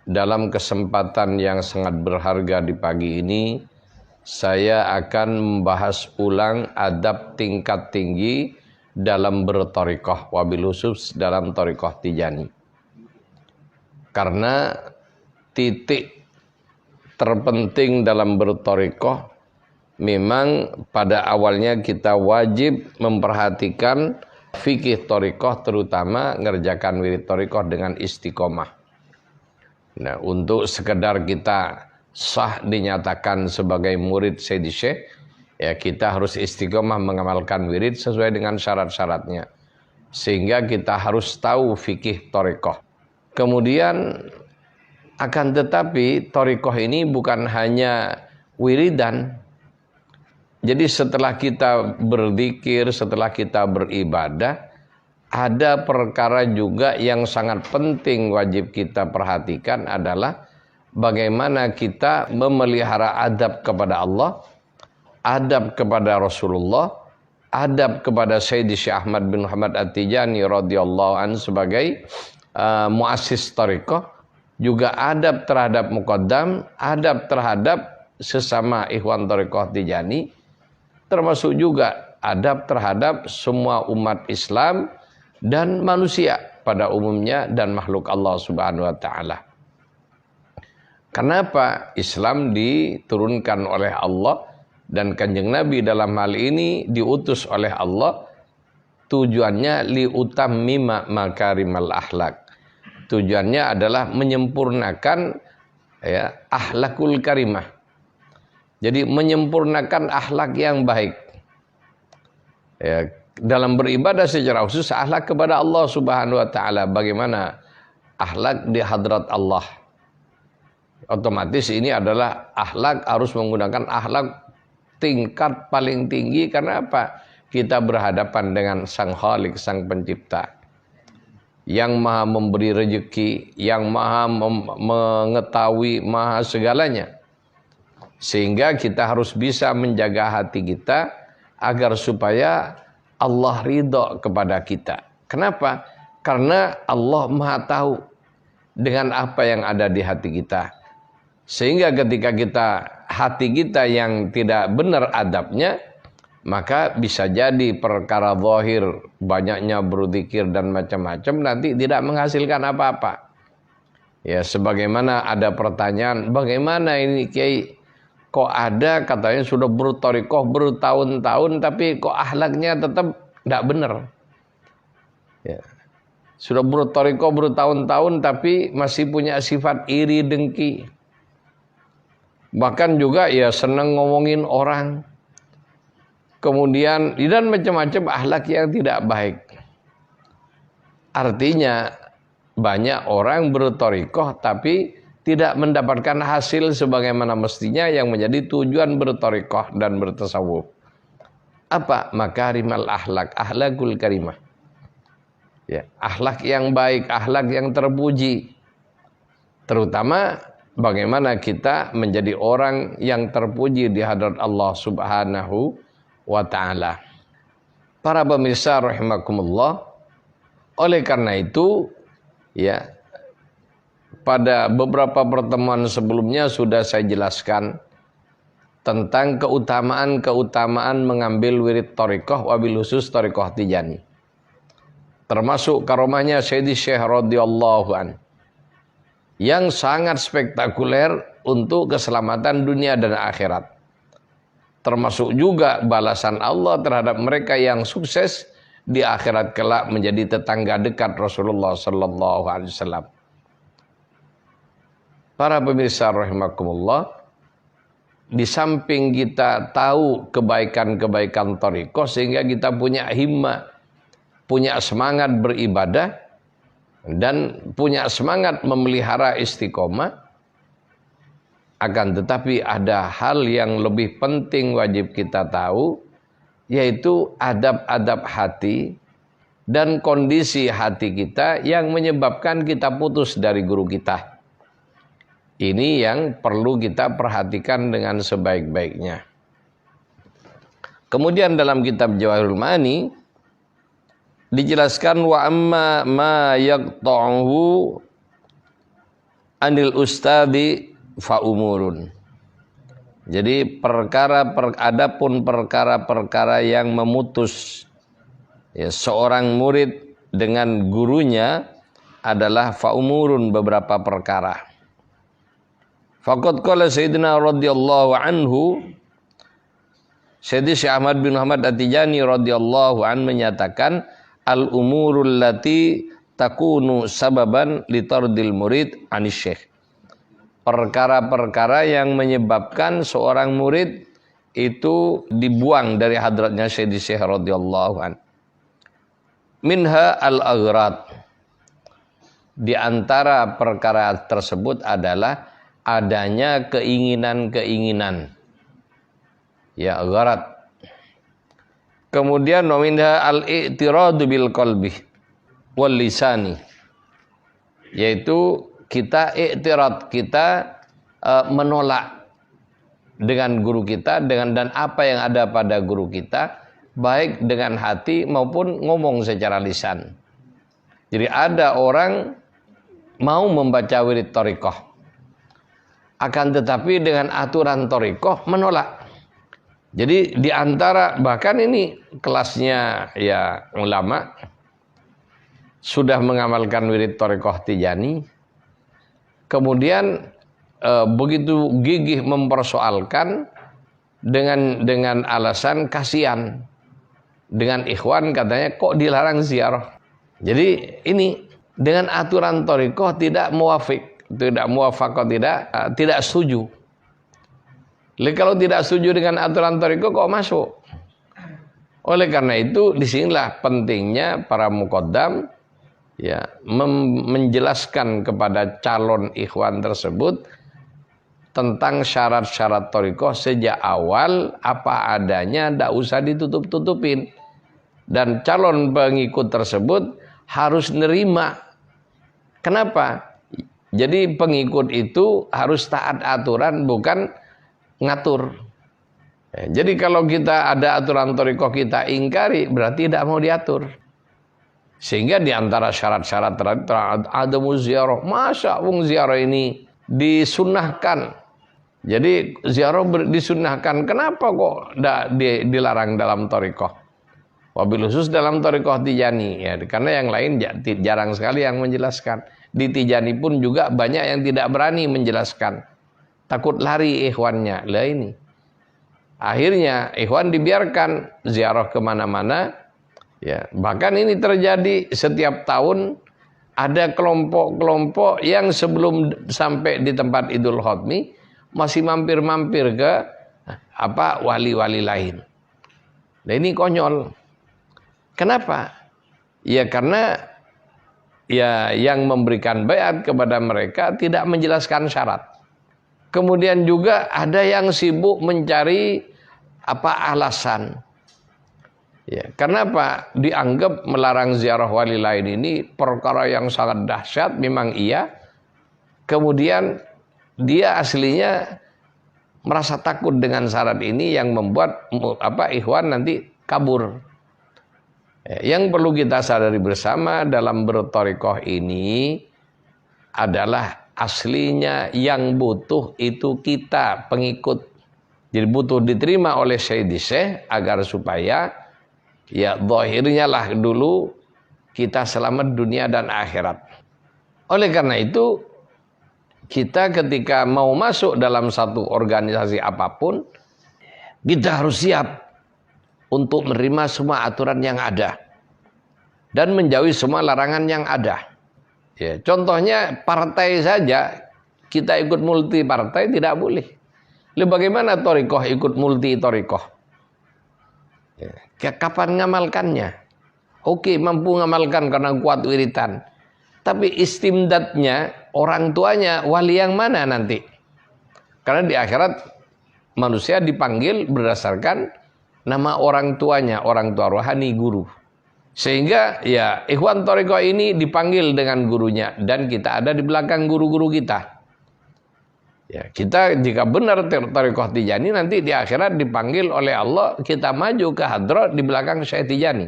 Dalam kesempatan yang sangat berharga di pagi ini, saya akan membahas ulang adab tingkat tinggi dalam berthariqah, wabil khusus dalam thariqah Tijani. Karena titik terpenting dalam berthariqah, memang pada awalnya kita wajib memperhatikan fikih thariqah, terutama ngerjakan wirid thariqah dengan istiqomah. Nah, untuk sekedar kita sah dinyatakan sebagai murid Sayyidi Syekh, ya kita harus istiqomah mengamalkan wirid sesuai dengan syarat-syaratnya. Sehingga kita harus tahu fikih thariqah. Kemudian akan tetapi thariqah ini bukan hanya wiridan. Jadi setelah kita berzikir, setelah kita beribadah, ada perkara juga yang sangat penting wajib kita perhatikan adalah bagaimana kita memelihara adab kepada Allah, adab kepada Rasulullah, adab kepada Sayyidi Syekh Ahmad bin Muhammad At-Tijani radhiyallahu anhu sebagai muassis thariqah, juga adab terhadap muqaddam, adab terhadap sesama ikhwan thariqah Tijani, termasuk juga adab terhadap semua umat Islam dan manusia pada umumnya dan makhluk Allah Subhanahu wa taala. Kenapa Islam diturunkan oleh Allah dan Kanjeng Nabi dalam hal ini diutus oleh Allah? Tujuannya liutammima makarimal akhlak. Tujuannya adalah menyempurnakan akhlakul karimah. Jadi menyempurnakan akhlak yang baik. Dalam beribadah secara khusus akhlak kepada Allah Subhanahu wa taala, bagaimana akhlak di hadrat Allah. Otomatis ini adalah akhlak, harus menggunakan akhlak tingkat paling tinggi. Karena apa? Kita berhadapan dengan Sang Khalik, Sang Pencipta, yang maha memberi rezeki, yang maha mengetahui, maha segalanya. Sehingga kita harus bisa menjaga hati kita agar supaya Allah ridho kepada kita. Kenapa? Karena Allah maha tahu dengan apa yang ada di hati kita. Sehingga ketika hati kita yang tidak benar adabnya, maka bisa jadi perkara zahir, banyaknya berzikir dan macam-macam, nanti tidak menghasilkan apa-apa. Ya, sebagaimana ada pertanyaan, bagaimana ini Kiai? Kok ada katanya sudah berthariqah bertahun-tahun tapi kok akhlaknya tetap tidak benar. Ya. Sudah berthariqah bertahun-tahun tapi masih punya sifat iri dengki. Bahkan juga ya senang ngomongin orang. Kemudian dan macam-macam akhlak yang tidak baik. Artinya banyak orang berthariqah tapi tidak mendapatkan hasil sebagaimana mestinya yang menjadi tujuan berthariqah dan bertasawuf. Apa? Makarimal akhlak, akhlakul karimah. Ya, akhlak yang baik, akhlak yang terpuji. Terutama bagaimana kita menjadi orang yang terpuji di hadirat Allah Subhanahu wa taala. Para pemirsa rahimakumullah, oleh karena itu ya, pada beberapa pertemuan sebelumnya sudah saya jelaskan tentang keutamaan mengambil wirid thariqah, wabil khusus thariqah Tijani. Termasuk karomahnya Sayyidi Syekh radhiyallahu anhu yang sangat spektakuler untuk keselamatan dunia dan akhirat. Termasuk juga balasan Allah terhadap mereka yang sukses di akhirat kelak menjadi tetangga dekat Rasulullah sallallahu alaihi wasallam. Para pemirsa rahimakumullah, di samping kita tahu kebaikan-kebaikan thariqah sehingga kita punya himmah, punya semangat beribadah dan punya semangat memelihara istiqomah, akan tetapi ada hal yang lebih penting wajib kita tahu, yaitu adab-adab hati dan kondisi hati kita yang menyebabkan kita putus dari guru kita. Ini yang perlu kita perhatikan dengan sebaik-baiknya. Kemudian dalam kitab Jawahirul Ma'ani dijelaskan wa amma ma yaqta'uhu anil ustadi fa umurun. Jadi adapun perkara-perkara yang memutus ya, seorang murid dengan gurunya adalah fa umurun, beberapa perkara. Faqad qala Sayyidina radhiyallahu anhu, Sayyidi Syekh Ahmad bin Muhammad At-Tijani radhiyallahu an menyatakan al umurul lati takunu sababan litardil murid anis syekh. Perkara-perkara yang menyebabkan seorang murid itu dibuang dari hadratnya Sayyidi Syekh radhiyallahu an. Minha al-aghrad. Di antara perkara tersebut adalah adanya keinginan-keinginan. Ya, aghrad. Kemudian minha al-i'tiradu bil qalbi wal lisani. Yaitu kita i'tirad, kita menolak dengan guru kita, dan apa yang ada pada guru kita, baik dengan hati maupun ngomong secara lisan. Jadi ada orang mau membaca wirid thariqah, akan tetapi dengan aturan thariqah menolak. Jadi di antara, bahkan ini kelasnya ya ulama sudah mengamalkan wirid thariqah Tijani, kemudian begitu gigih mempersoalkan dengan alasan kasihan dengan ikhwan, katanya kok dilarang ziarah. Jadi ini dengan aturan thariqah tidak muwafaqah, tidak setuju. Kalau tidak setuju dengan aturan thariqah kok masuk? Oleh karena itu disinilah pentingnya para muqaddam ya menjelaskan kepada calon ikhwan tersebut tentang syarat-syarat thariqah sejak awal apa adanya, tidak usah ditutup-tutupin. Dan calon pengikut tersebut harus nerima. Kenapa? Jadi pengikut itu harus taat aturan, bukan ngatur. Jadi kalau kita ada aturan thariqah kita ingkari, berarti tidak mau diatur. Sehingga diantara syarat-syarat ada ziarah. Masa ziarah ini disunnahkan? Jadi ziarah disunnahkan, kenapa kok dilarang dalam thariqah? Wabil khusus dalam thariqah Tijani ya, karena yang lain jarang sekali yang menjelaskan. Di Tijani pun juga banyak yang tidak berani menjelaskan, takut lari ikhwannya. Lah ini akhirnya ikhwan dibiarkan ziarah kemana-mana ya. Bahkan ini terjadi setiap tahun, ada kelompok-kelompok yang sebelum sampai di tempat Idul Khatmi masih mampir-mampir ke wali-wali lain. Nah ini konyol. Kenapa? Ya karena ya yang memberikan baiat kepada mereka tidak menjelaskan syarat. Kemudian juga ada yang sibuk mencari alasan. Ya, kenapa dianggap melarang ziarah wali lain ini perkara yang sangat dahsyat? Memang iya. Kemudian dia aslinya merasa takut dengan syarat ini yang membuat ikhwan nanti kabur. Yang perlu kita sadari bersama dalam berthariqah ini adalah aslinya yang butuh itu kita pengikut. Jadi butuh diterima oleh Sayyidi Syekh agar supaya ya zahirnya lah dulu kita selamat dunia dan akhirat. Oleh karena itu kita ketika mau masuk dalam satu organisasi apapun, kita harus siap untuk menerima semua aturan yang ada dan menjauhi semua larangan yang ada. Ya, contohnya partai saja, kita ikut multi partai tidak boleh. Lalu bagaimana thariqah ikut multi thariqah? Ya, kapan ngamalkannya? Oke, mampu ngamalkan karena kuat wiritan. Tapi istimdadnya, orang tuanya wali yang mana nanti? Karena di akhirat manusia dipanggil berdasarkan nama orang tuanya, orang tua rohani, guru. Sehingga ya ikhwan thariqah ini dipanggil dengan gurunya dan kita ada di belakang guru-guru kita. Ya, kita jika benar thariqah Tijani nanti di akhirat dipanggil oleh Allah, kita maju ke hadrat di belakang Syekh Tijani.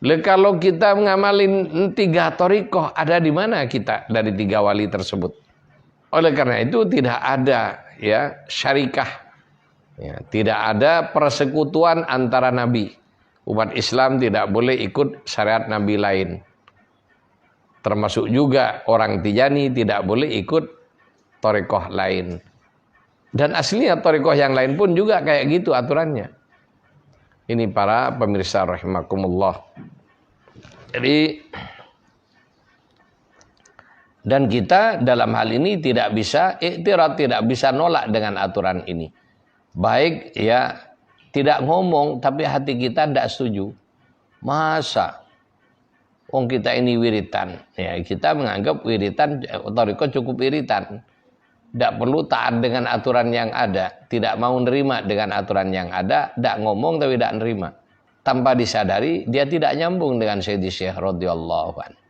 Kalau kita mengamalin 3 thariqah, ada di mana kita dari 3 wali tersebut? Oleh karena itu tidak ada ya syarikah, ya, tidak ada persekutuan antara nabi. Umat Islam tidak boleh ikut syariat nabi lain. Termasuk juga orang Tijani tidak boleh ikut thariqah lain. Dan aslinya thariqah yang lain pun juga kayak gitu aturannya. Ini para pemirsa rahimakumullah. Jadi, dan kita dalam hal ini tidak bisa iktirad, tidak bisa nolak dengan aturan ini. Baik ya tidak ngomong tapi hati kita tidak setuju. Masa kita ini wiritan, ya kita menganggap wiritan thariqah cukup wiritan. Tidak perlu taat dengan aturan yang ada, tidak mau nerima dengan aturan yang ada, tidak ngomong tapi tidak nerima. Tanpa disadari dia tidak nyambung dengan Sayyidi Syekh radhiyallahu anhu.